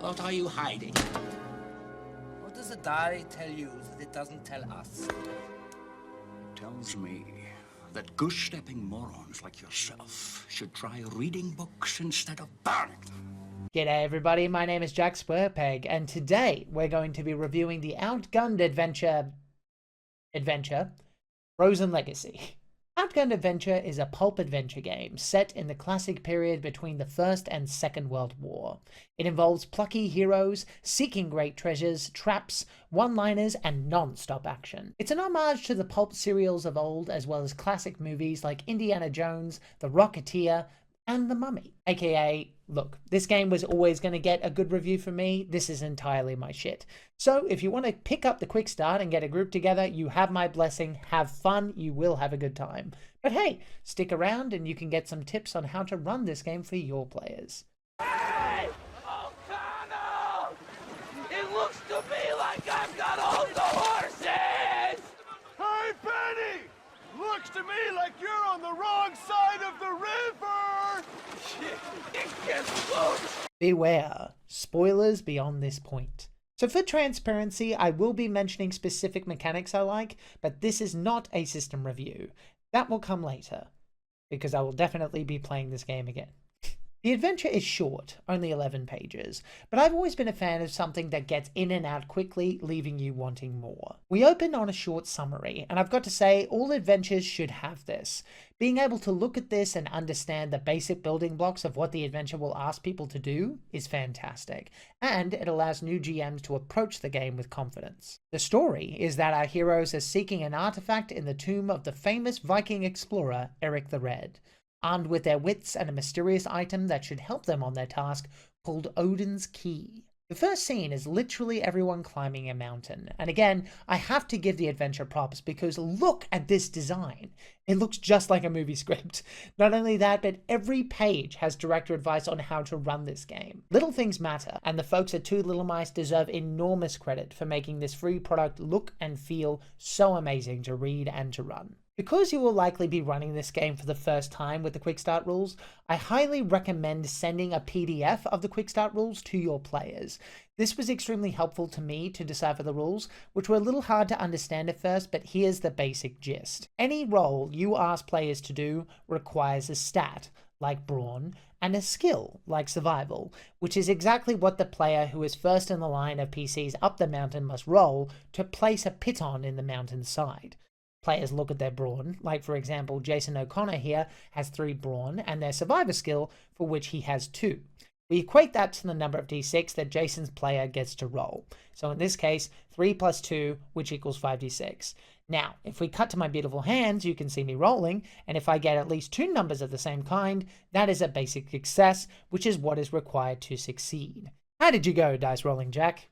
What are you hiding? What does the diary tell you that it doesn't tell us? It tells me that goose-stepping morons like yourself should try reading books instead of burning them. G'day everybody, my name is Jack Squarepeg, and today we're going to be reviewing the Outgunned Adventure, Frozen Legacy. Outgunned Adventure is a pulp adventure game set in the classic period between the First and Second World War. It involves plucky heroes, seeking great treasures, traps, one-liners, and non-stop action. It's an homage to the pulp serials of old, as well as classic movies like Indiana Jones, The Rocketeer, and The Mummy. AKA, look, this game was always going to get a good review from me. This is entirely my shit. So if you want to pick up the quick start and get a group together, you have my blessing. Have fun. You will have a good time. But hey, stick around and you can get some tips on how to run this game for your players. Hey! O'Connell! It looks to me like I've got all the horses! Hey, Benny! Looks to me like you're on the wrong side of the river! It gets close! Beware, spoilers beyond this point. So for transparency, I will be mentioning specific mechanics I like, but this is not a system review. That will come later, because I will definitely be playing this game again. The adventure is short, only 11 pages, but I've always been a fan of something that gets in and out quickly, leaving you wanting more. We open on a short summary, and I've got to say, all adventures should have this. Being able to look at this and understand the basic building blocks of what the adventure will ask people to do is fantastic, and it allows new GMs to approach the game with confidence. The story is that our heroes are seeking an artifact in the tomb of the famous Viking explorer, Eric the Red. Armed with their wits and a mysterious item that should help them on their task called Odin's Key. The first scene is literally everyone climbing a mountain, and again, I have to give the adventure props because look at this design. It looks just like a movie script. Not only that, but every page has director advice on how to run this game. Little things matter, and the folks at Two Little Mice deserve enormous credit for making this free product look and feel so amazing to read and to run. Because you will likely be running this game for the first time with the Quick Start rules, I highly recommend sending a PDF of the Quick Start rules to your players. This was extremely helpful to me to decipher the rules, which were a little hard to understand at first, but here's the basic gist. Any role you ask players to do requires a stat, like Brawn, and a skill, like Survival, which is exactly what the player who is first in the line of PCs up the mountain must roll to place a piton in the mountain's side. Players look at their brawn, like for example Jason O'Connor here has 3 brawn, and their survivor skill, for which he has 2. We equate that to the number of d6 that Jason's player gets to roll. So in this case, 3 plus 2, which equals 5d6. Now, if we cut to my beautiful hands, you can see me rolling, and if I get at least 2 numbers of the same kind, that is a basic success, which is what is required to succeed. How did you go, dice rolling Jack?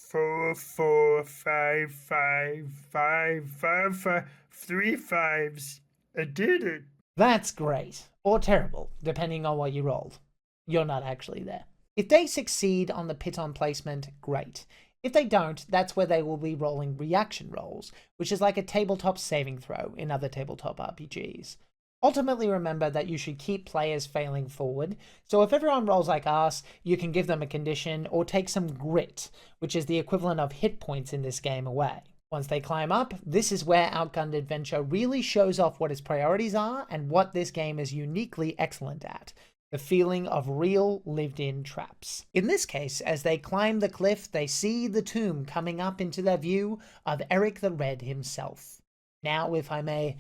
4, 4, 5, 5, 5, 5, 5, 3 5s. I did it. That's great. Or terrible, depending on what you rolled. You're not actually there. If they succeed on the piton placement, great. If they don't, that's where they will be rolling reaction rolls, which is like a tabletop saving throw in other tabletop RPGs. Ultimately, remember that you should keep players failing forward, so if everyone rolls like us, you can give them a condition or take some grit, which is the equivalent of hit points in this game, away. Once they climb up, this is where Outgunned Adventure really shows off what its priorities are and what this game is uniquely excellent at. The feeling of real lived-in traps. In this case, as they climb the cliff, they see the tomb coming up into their view of Eric the Red himself. Now, if I may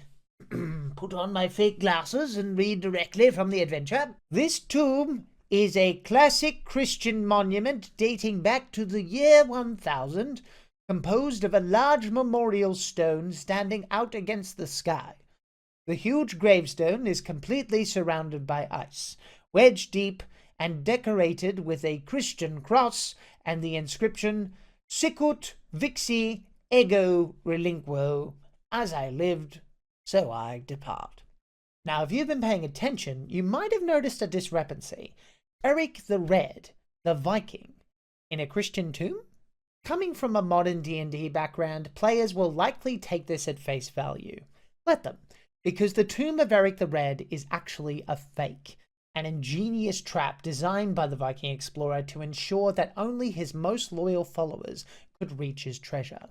put on my fake glasses and read directly from the adventure. This tomb is a classic Christian monument dating back to the year 1000, composed of a large memorial stone standing out against the sky. The huge gravestone is completely surrounded by ice, wedged deep, and decorated with a Christian cross and the inscription, Sicut vixi ego relinquo, as I lived, so I depart. Now, if you've been paying attention, you might have noticed a discrepancy. Eric the Red, the Viking, in a Christian tomb? Coming from a modern D&D background, players will likely take this at face value. Let them, because the tomb of Eric the Red is actually a fake, an ingenious trap designed by the Viking explorer to ensure that only his most loyal followers could reach his treasure.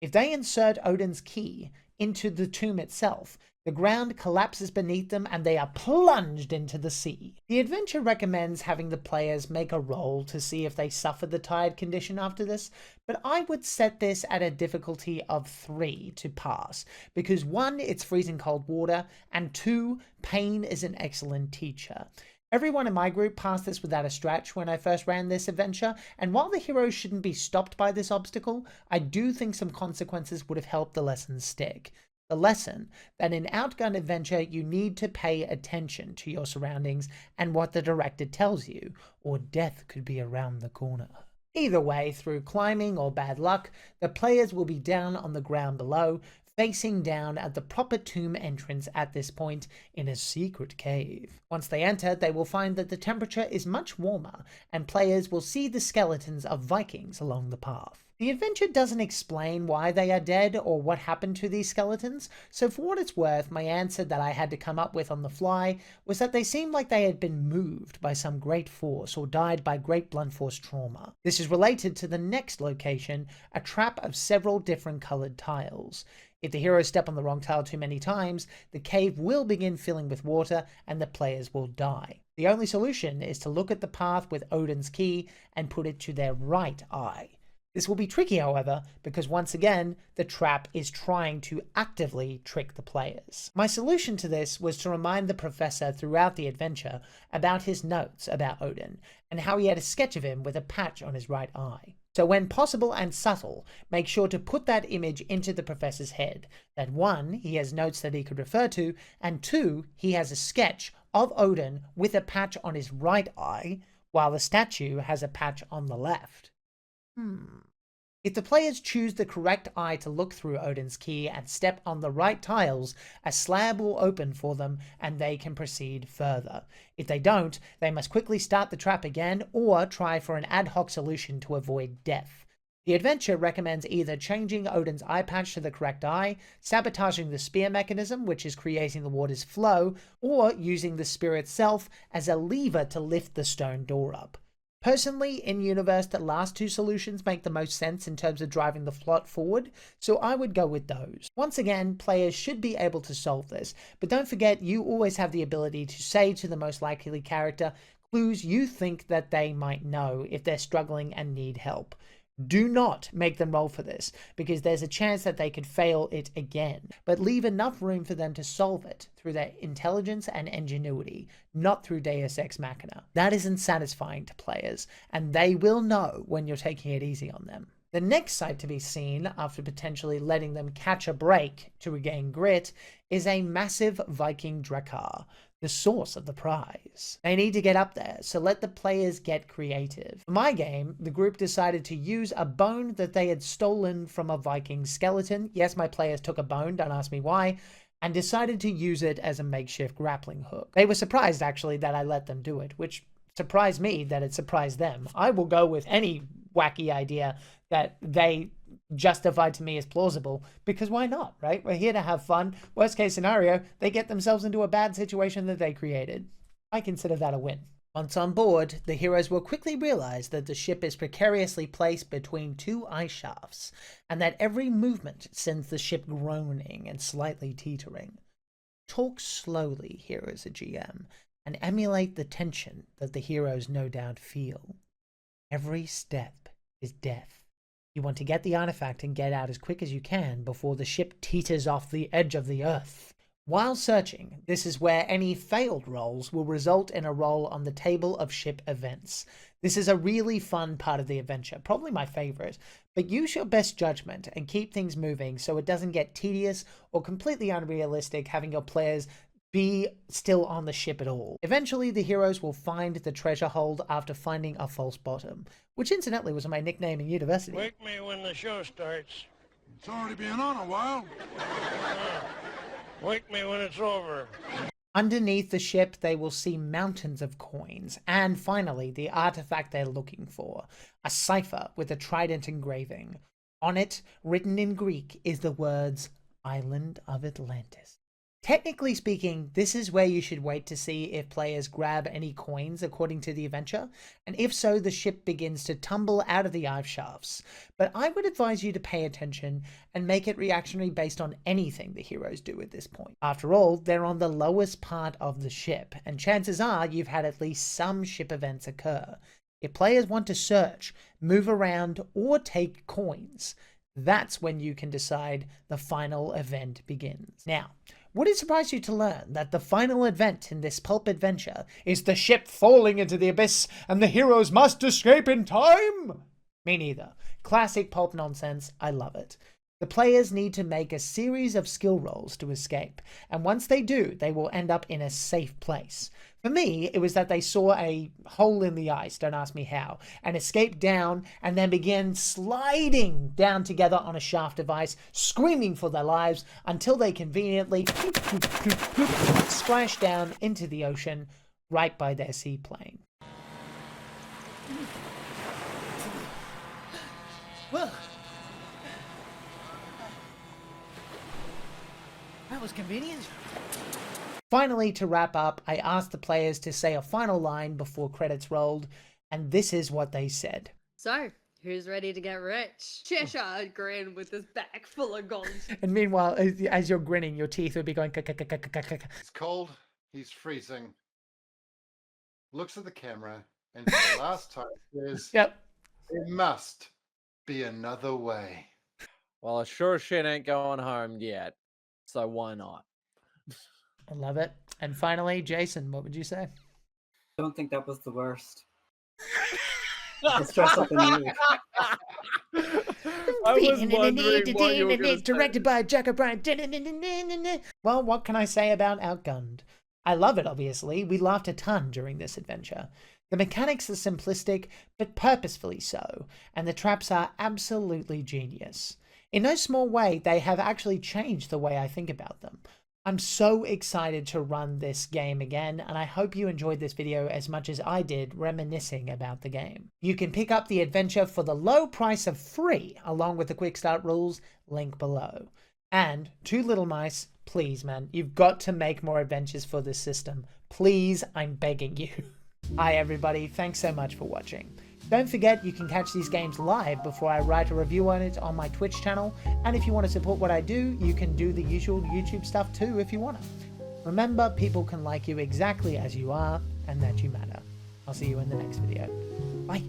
If they insert Odin's key into the tomb itself, the ground collapses beneath them and they are plunged into the sea. The adventure recommends having the players make a roll to see if they suffer the tired condition after this, but I would set this at a difficulty of 3 to pass, because 1, it's freezing cold water, and 2, pain is an excellent teacher. Everyone in my group passed this without a stretch when I first ran this adventure, and while the heroes shouldn't be stopped by this obstacle, I do think some consequences would have helped the lesson stick. The lesson that in Outgunned adventure you need to pay attention to your surroundings and what the director tells you, or death could be around the corner. Either way, through climbing or bad luck, the players will be down on the ground below, facing down at the proper tomb entrance at this point in a secret cave. Once they enter, they will find that the temperature is much warmer, and players will see the skeletons of Vikings along the path. The adventure doesn't explain why they are dead or what happened to these skeletons, so for what it's worth, my answer that I had to come up with on the fly was that they seemed like they had been moved by some great force or died by great blunt force trauma. This is related to the next location, a trap of several different colored tiles. If the heroes step on the wrong tile too many times, the cave will begin filling with water and the players will die. The only solution is to look at the path with Odin's key and put it to their right eye. This will be tricky, however, because once again, the trap is trying to actively trick the players. My solution to this was to remind the professor throughout the adventure about his notes about Odin, and how he had a sketch of him with a patch on his right eye. So when possible and subtle, make sure to put that image into the professor's head, that 1, he has notes that he could refer to, and 2, he has a sketch of Odin with a patch on his right eye, while the statue has a patch on the left. If the players choose the correct eye to look through Odin's key and step on the right tiles, a slab will open for them and they can proceed further. If they don't, they must quickly start the trap again or try for an ad hoc solution to avoid death. The adventure recommends either changing Odin's eye patch to the correct eye, sabotaging the spear mechanism, which is creating the water's flow, or using the spear itself as a lever to lift the stone door up. Personally, in universe, the last 2 solutions make the most sense in terms of driving the plot forward, so I would go with those. Once again, players should be able to solve this, but don't forget you always have the ability to say to the most likely character clues you think that they might know if they're struggling and need help. Do not make them roll for this, because there's a chance that they could fail it again, but leave enough room for them to solve it through their intelligence and ingenuity, not through Deus Ex Machina. That isn't satisfying to players, and they will know when you're taking it easy on them. The next sight to be seen, after potentially letting them catch a break to regain grit, is a massive Viking Drakkar, the source of the prize. They need to get up there, so let the players get creative. For my game, the group decided to use a bone that they had stolen from a Viking skeleton. Yes, my players took a bone, don't ask me why, and decided to use it as a makeshift grappling hook. They were surprised, actually, that I let them do it, which surprised me that it surprised them. I will go with any wacky idea that they justified to me as plausible, because why not, right? We're here to have fun. Worst case scenario, they get themselves into a bad situation that they created. I consider that a win. Once on board, the heroes will quickly realize that the ship is precariously placed between 2 ice shafts, and that every movement sends the ship groaning and slightly teetering. Talk slowly here as a GM, and emulate the tension that the heroes no doubt feel. Every step is death. You want to get the artifact and get out as quick as you can before the ship teeters off the edge of the earth. While searching, this is where any failed rolls will result in a roll on the table of ship events. This is a really fun part of the adventure, probably my favorite, but use your best judgment and keep things moving so it doesn't get tedious or completely unrealistic having your players be still on the ship at all. Eventually, the heroes will find the treasure hold after finding a false bottom, which incidentally was my nickname in university. Wake me when the show starts. It's already been on a while. Wake me when it's over. Underneath the ship, they will see mountains of coins, and finally, the artifact they're looking for, a cipher with a trident engraving. On it, written in Greek, is the words, Island of Atlantis. Technically speaking, this is where you should wait to see if players grab any coins according to the adventure, and if so, the ship begins to tumble out of the ice shafts. But I would advise you to pay attention and make it reactionary based on anything the heroes do at this point. After all, they're on the lowest part of the ship, and chances are you've had at least some ship events occur. If players want to search, move around, or take coins, that's when you can decide the final event begins. Now, would it surprise you to learn that the final event in this pulp adventure is the ship falling into the abyss and the heroes must escape in time? Me neither. Classic pulp nonsense. I love it. The players need to make a series of skill rolls to escape, and once they do, they will end up in a safe place. For me, it was that they saw a hole in the ice, don't ask me how, and escaped down and then began sliding down together on a shaft of ice, screaming for their lives until they conveniently splash down into the ocean right by their seaplane. Well, that was convenient. Finally, to wrap up, I asked the players to say a final line before credits rolled, and this is what they said. So, who's ready to get rich? Cheshire grin with his back full of gold. And meanwhile, as you're grinning, your teeth would be going. It's cold. He's freezing. Looks at the camera and for the last time says, Yep. "There must be another way." Well, I sure as shit ain't going home yet. So why not? I love it. And finally, Jason, what would you say? I don't think that was the worst. It's dressed up in the I was wondering what you were gonna say. Directed by Jack O'Brien. Well, what can I say about Outgunned? I love it, obviously. We laughed a ton during this adventure. The mechanics are simplistic, but purposefully so, and the traps are absolutely genius. In no small way, they have actually changed the way I think about them. I'm so excited to run this game again, and I hope you enjoyed this video as much as I did reminiscing about the game. You can pick up the adventure for the low price of free, along with the quick start rules, link below. And, Two Little Mice, please man, you've got to make more adventures for this system. Please, I'm begging you. Hi everybody, thanks so much for watching. Don't forget you can catch these games live before I write a review on it on my Twitch channel, and if you want to support what I do, you can do the usual YouTube stuff too if you want to. Remember, people can like you exactly as you are, and that you matter. I'll see you in the next video. Bye!